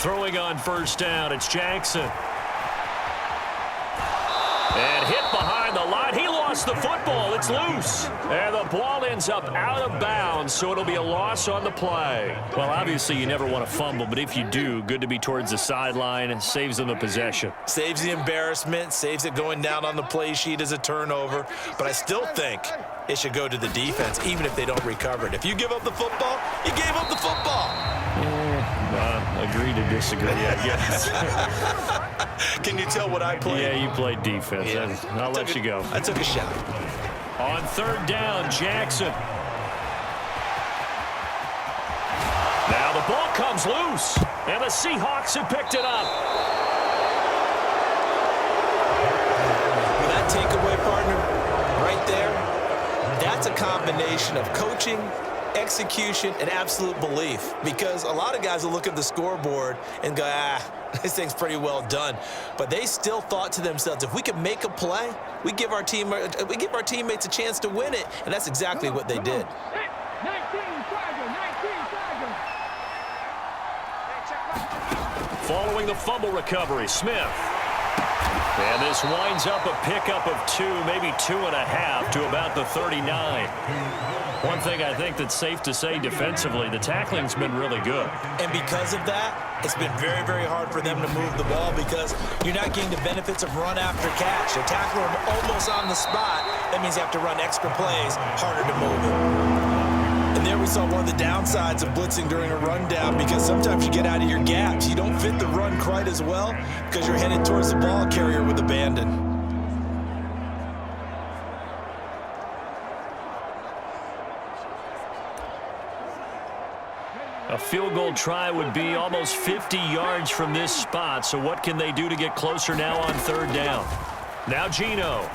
Throwing on first down, it's Jackson. And hit behind the line. He lost the football. It's loose. And the ball ends up out of bounds, so it'll be a loss on the play. Well, obviously, you never want to fumble, but if you do, good to be towards the sideline. Saves them the possession. Saves the embarrassment, saves it going down on the play sheet as a turnover. But I still think it should go to the defense, even if they don't recover it. If you give up the football, you gave up the football. Agree to disagree, I guess. Can you tell what I played? Yeah, you played defense. Yeah. I'll let you go. I took a shot. On third down, Jackson. Now the ball comes loose, and the Seahawks have picked it up. That takeaway, partner, right there, that's a combination of coaching, execution, and absolute belief. Because a lot of guys will look at the scoreboard and go, this thing's pretty well done. But they still thought to themselves, if we can make a play, we give our teammates a chance to win it. And that's exactly what they did. Following the fumble recovery, Smith. And this winds up a pickup of 2, maybe 2.5 to about the 39. One thing I think that's safe to say defensively, the tackling's been really good. And because of that, it's been very, very hard for them to move the ball because you're not getting the benefits of run after catch. They're tackling them almost on the spot. That means you have to run extra plays, harder to move it. And there we saw one of the downsides of blitzing during a rundown because sometimes you get out of your gaps. You don't fit the run quite as well because you're headed towards the ball carrier with abandon. A field goal try would be almost 50 yards from this spot, so what can they do to get closer now on third down? Now Geno.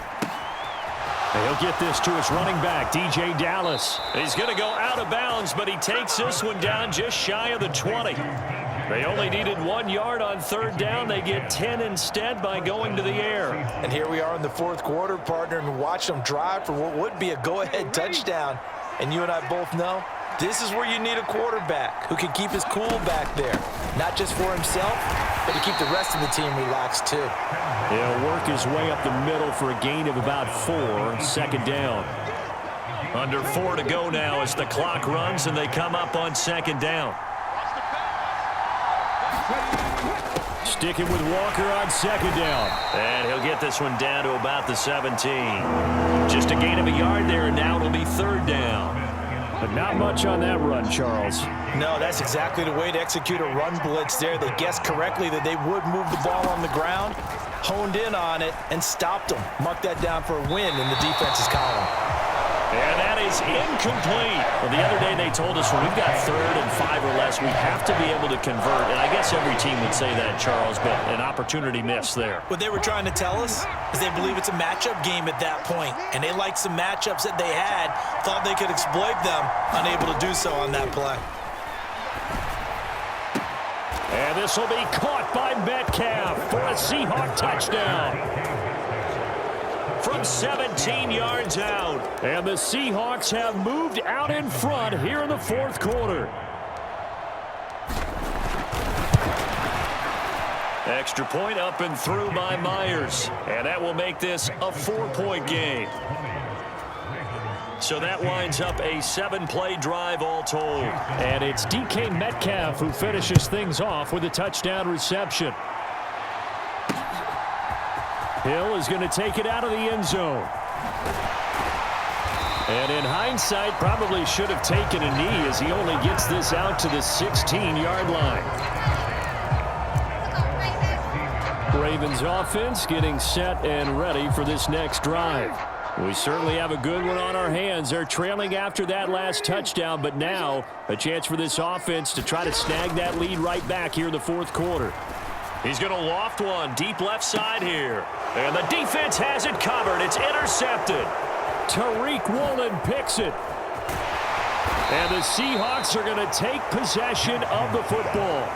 He'll get this to his running back, DJ Dallas. He's going to go out of bounds, but he takes this one down just shy of the 20. They only needed 1 yard on third down. They get 10 instead by going to the air. And here we are in the fourth quarter, partner, and watch them drive for what would be a go-ahead touchdown. And you and I both know this is where you need a quarterback who can keep his cool back there, not just for himself, but to keep the rest of the team relaxed too. He'll work his way up the middle for a gain of about 4, second down. Under 4 to go now as the clock runs and they come up on second down. Sticking with Walker on second down. And he'll get this one down to about the 17. Just a gain of a yard there, and now it'll be third down. But not much on that run, Charles. No, that's exactly the way to execute a run blitz there. They guessed correctly that they would move the ball on the ground, honed in on it, and stopped them. Mark that down for a win in the defense's column. And that is incomplete. Well, the other day they told us when we've got 3rd and 5 or less, we have to be able to convert. And I guess every team would say that, Charles, but an opportunity missed there. What they were trying to tell us is they believe it's a matchup game at that point. And they liked some matchups that they had, thought they could exploit them, unable to do so on that play. And this will be caught by Metcalf for a Seahawk touchdown. From 17 yards out. And the Seahawks have moved out in front here in the fourth quarter. Extra point up and through by Myers. And that will make this a 4-point game. So that winds up a 7-play drive all told. And it's DK Metcalf who finishes things off with a touchdown reception. Hill is going to take it out of the end zone. And in hindsight, probably should have taken a knee as he only gets this out to the 16-yard line. Ravens offense getting set and ready for this next drive. We certainly have a good one on our hands. They're trailing after that last touchdown, but now a chance for this offense to try to snag that lead right back here in the fourth quarter. He's going to loft one deep left side here. And the defense has it covered. It's intercepted. Tariq Woolen picks it. And the Seahawks are going to take possession of the football.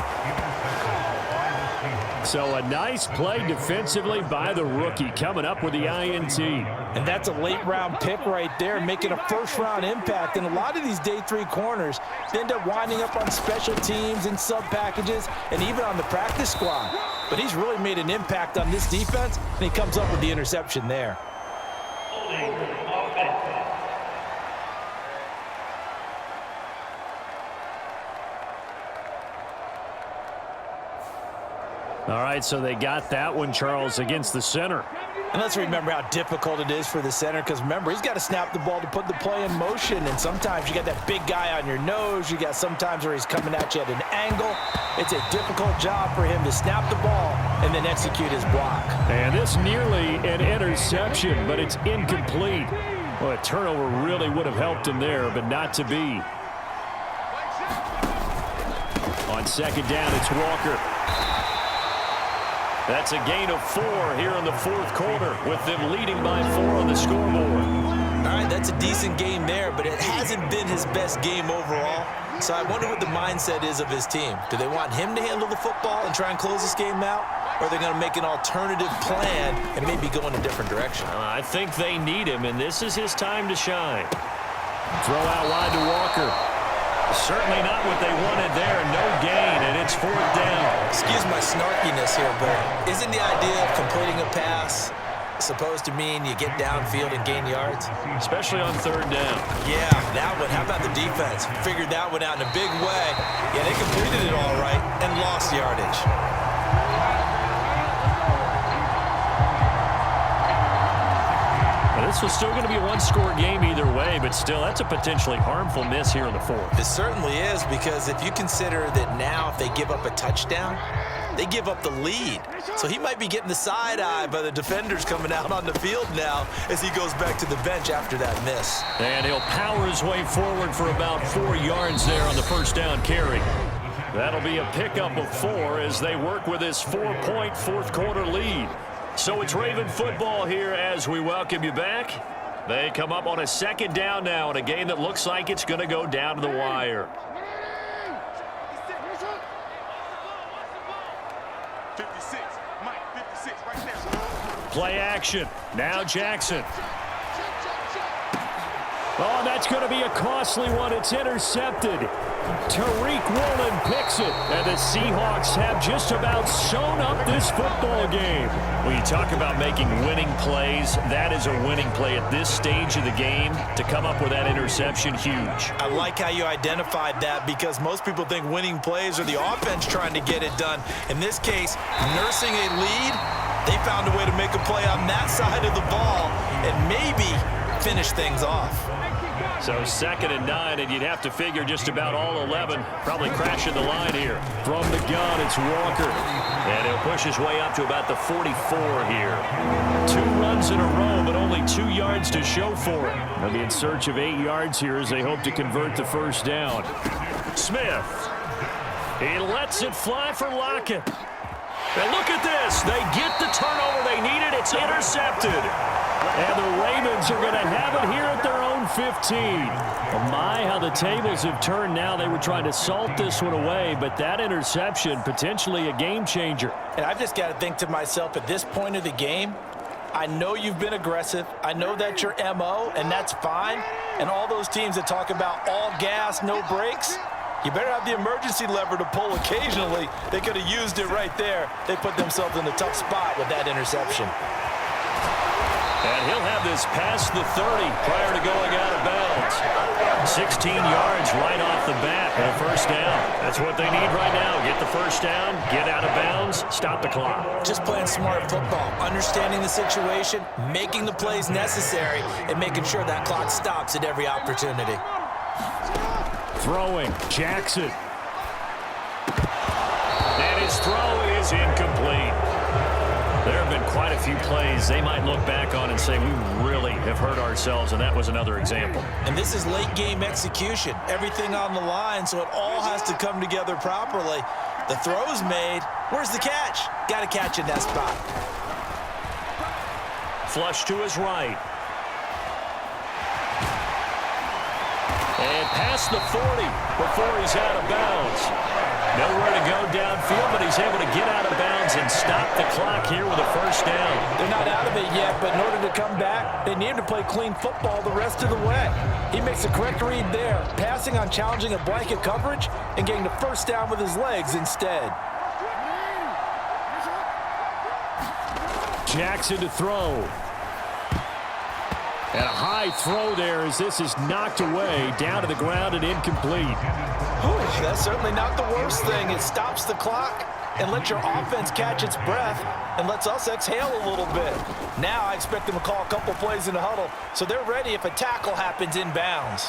So a nice play defensively by the rookie, coming up with the INT. And that's a late-round pick right there, making a first-round impact. And a lot of these day 3 corners end up winding up on special teams and sub-packages and even on the practice squad. But he's really made an impact on this defense, and he comes up with the interception there. All right, so they got that one, Charles, against the center. And let's remember how difficult it is for the center, because remember, he's got to snap the ball to put the play in motion, and sometimes you got that big guy on your nose. You got sometimes where he's coming at you at an angle. It's a difficult job for him to snap the ball and then execute his block. And this nearly an interception, but it's incomplete. Well, a turnover really would have helped him there, but not to be. On second down, it's Walker. That's a gain of 4 here in the fourth quarter, with them leading by 4 on the scoreboard. All right, that's a decent game there, but it hasn't been his best game overall. So I wonder what the mindset is of his team. Do they want him to handle the football and try and close this game out? Or are they going to make an alternative plan and maybe go in a different direction? I think they need him, and this is his time to shine. Throw out wide to Walker. Certainly not what they wanted there. No gain, and it's 4th down. Excuse my snarkiness here, but isn't the idea of completing a pass supposed to mean you get downfield and gain yards? Especially on 3rd down. Yeah, that one. How about the defense? Figured that one out in a big way. Yeah, they completed it all right and lost yardage. This was still going to be a one-score game either way, but still, that's a potentially harmful miss here in the 4th. It certainly is, because if you consider that now if they give up a touchdown, they give up the lead. So he might be getting the side eye by the defenders coming out on the field now as he goes back to the bench after that miss. And he'll power his way forward for about 4 yards there on the first down carry. That'll be a pickup of 4 as they work with this 4-point fourth quarter lead. So it's Raven football here as we welcome you back. They come up on a second down now in a game that looks like it's going to go down to the wire. 56, Mike, 56, right there. Play action. Now Jackson. Oh, that's going to be a costly one. It's intercepted. Tariq Woolen picks it, and the Seahawks have just about sewn up this football game. When you talk about making winning plays, that is a winning play at this stage of the game. To come up with that interception, huge. I like how you identified that, because most people think winning plays are the offense trying to get it done. In this case, nursing a lead, they found a way to make a play on that side of the ball and maybe finish things off. So 2nd and 9, and you'd have to figure just about all 11 probably crashing the line here. From the gun, it's Walker. And he'll push his way up to about the 44 here. 2 runs in a row, but only 2 yards to show for it. They'll be in search of 8 yards here as they hope to convert the first down. Smith. He lets it fly for Lockett. And look at this. They get the turnover they needed. It's intercepted. And the Ravens are going to have it here at their own 15. Well, my, how the tables have turned now. They were trying to salt this one away, but that interception, potentially a game changer. And I've just got to think to myself, at this point of the game, I know you've been aggressive. I know that's your MO, and that's fine. And all those teams that talk about all gas, no brakes, you better have the emergency lever to pull occasionally. They could have used it right there. They put themselves in a tough spot with that interception. And he'll have this past the 30 prior to going out of bounds. 16 yards right off the bat and a first down. That's what they need right now. Get the first down, get out of bounds, stop the clock. Just playing smart football, understanding the situation, making the plays necessary, and making sure that clock stops at every opportunity. Throwing, Jackson. And his throw is incomplete. There have been quite a few plays they might look back on and say, we really have hurt ourselves, and that was another example. And this is late game execution. Everything on the line, so it all has to come together properly. The throw's made. Where's the catch? Got to catch in that spot. Flush to his right. And past the 40 before he's out of bounds. Nowhere to go downfield, but he's able to get out of bounds and stop the clock here with a first down. They're not out of it yet, but in order to come back, they need to play clean football the rest of the way. He makes a correct read there, passing on challenging a blanket coverage and getting the first down with his legs instead. Jackson to throw. And a high throw there as this is knocked away, down to the ground and incomplete. Whew, that's certainly not the worst thing. It stops the clock and lets your offense catch its breath and lets us exhale a little bit. Now I expect them to call a couple plays in the huddle so they're ready if a tackle happens inbounds.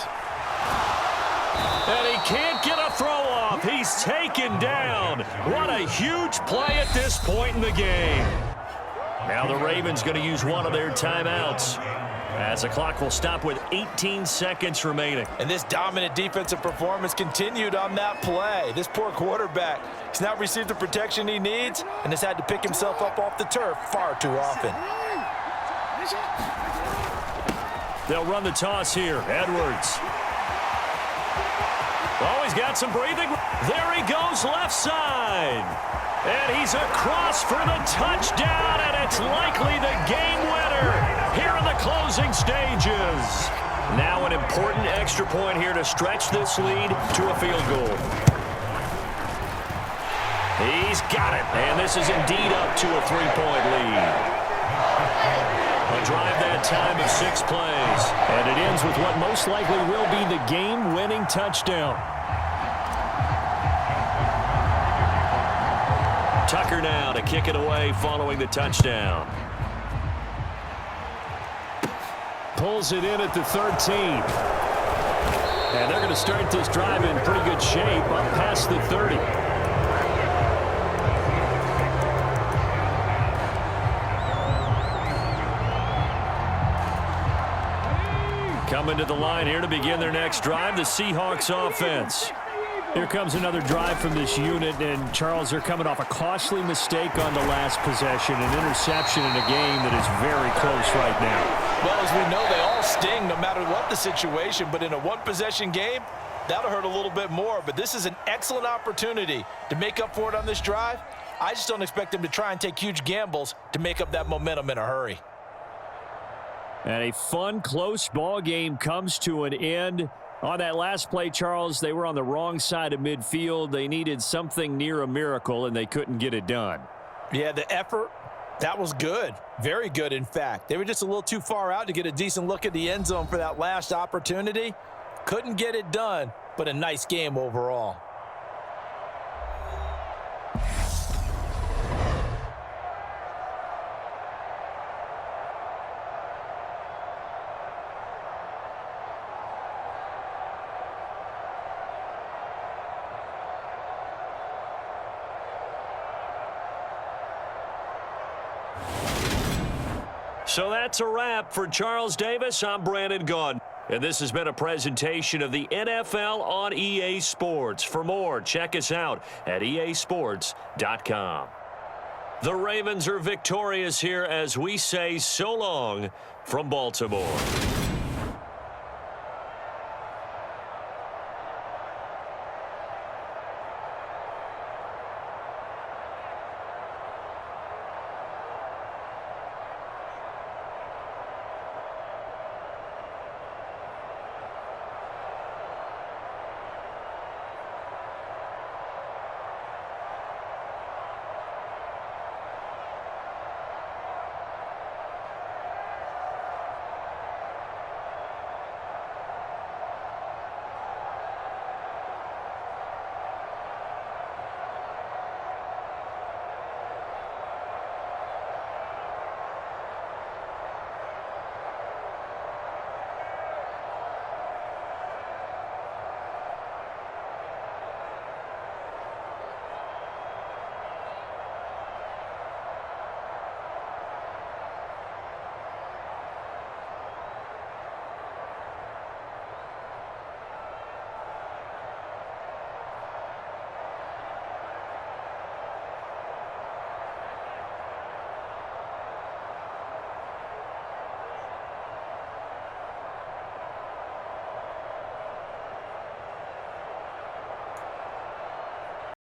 And he can't get a throw off. He's taken down. What a huge play at this point in the game. Now the Ravens going to use one of their timeouts, as the clock will stop with 18 seconds remaining. And this dominant defensive performance continued on that play. This poor quarterback has not received the protection he needs and has had to pick himself up off the turf far too often. They'll run the toss here. Edwards. Oh, he's got some breathing. There he goes, left side. And he's across for the touchdown, and it's likely the game winner here in the closing stages. Now an important extra point here to stretch this lead to a field goal. He's got it, and this is indeed up to a 3-point lead. A drive that time of 6 plays, and it ends with what most likely will be the game-winning touchdown. Tucker now to kick it away following the touchdown. Pulls it in at the 13. And they're going to start this drive in pretty good shape up past the 30. Coming to the line here to begin their next drive, the Seahawks offense. Here comes another drive from this unit, and Charles, they're coming off a costly mistake on the last possession, an interception in a game that is very close right now. Well, as we know, they all sting no matter what the situation, but in a one-possession game, that'll hurt a little bit more. But this is an excellent opportunity to make up for it on this drive. I just don't expect them to try and take huge gambles to make up that momentum in a hurry. And a fun, close ball game comes to an end. On that last play, Charles, they were on the wrong side of midfield. They needed something near a miracle, and they couldn't get it done. Yeah, the effort, that was good. Very good, in fact. They were just a little too far out to get a decent look at the end zone for that last opportunity. Couldn't get it done, but a nice game overall. So that's a wrap for Charles Davis. I'm Brandon Gaudin. And this has been a presentation of the NFL on EA Sports. For more, check us out at easports.com. The Ravens are victorious here as we say so long from Baltimore.